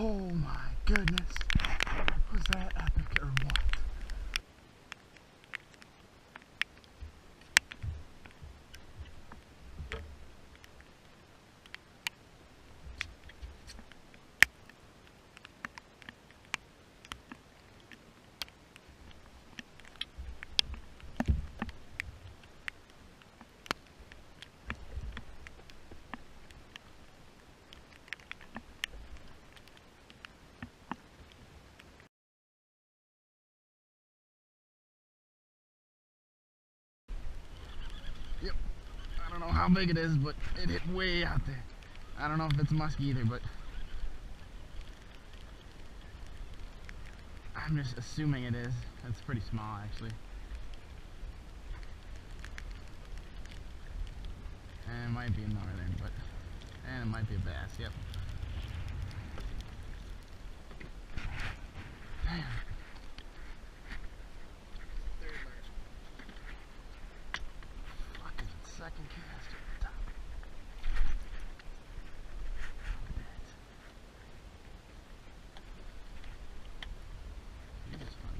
Oh my goodness. Was that epic or what? Yep. I don't know how big it is, but it hit way out there. I don't know if it's musk either, but I'm just assuming it is. It's pretty small, actually. And it might be a northern, and it might be a bass, yep. Damn. Fucking second cast at the top. Jesus, man.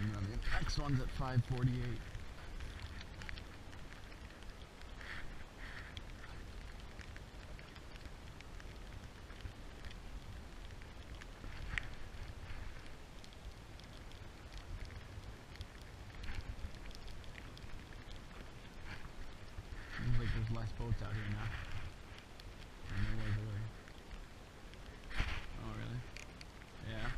The next one's at 548. Seems like there's less boats out here now than there was earlier. Oh, really? Yeah.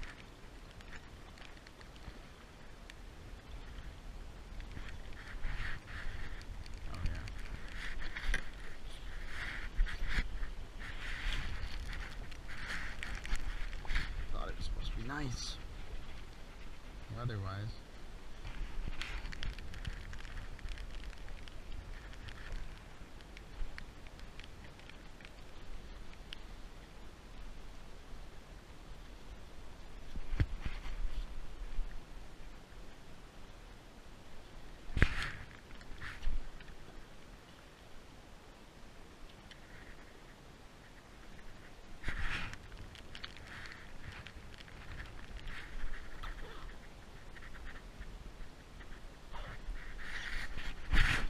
Oh, yeah. Thought it was supposed to be nice. Weather-wise.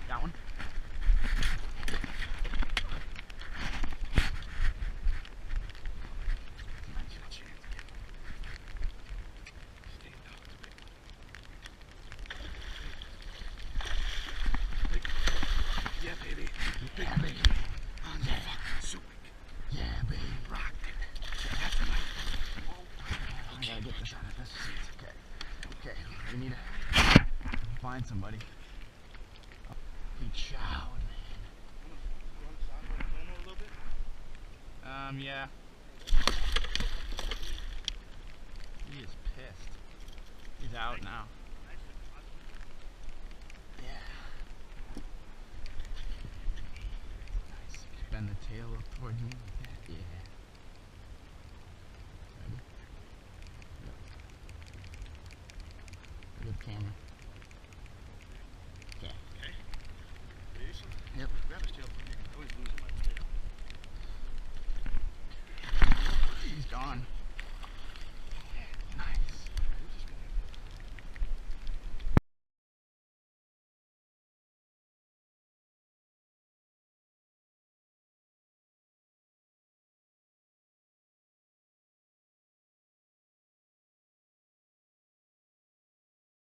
Got one? Yeah, baby. Yeah, baby. On the fucking swing. Yeah, baby. Rock it. That's the knife. I gotta get this out of this seat. Okay. Okay, we need to find somebody. He chowed, man. You want to stop and film a little bit? Yeah. He is pissed. He's out now. Yeah. Nice. Bend the tail up toward me like that. Yeah. Ready? Yep. Good camera.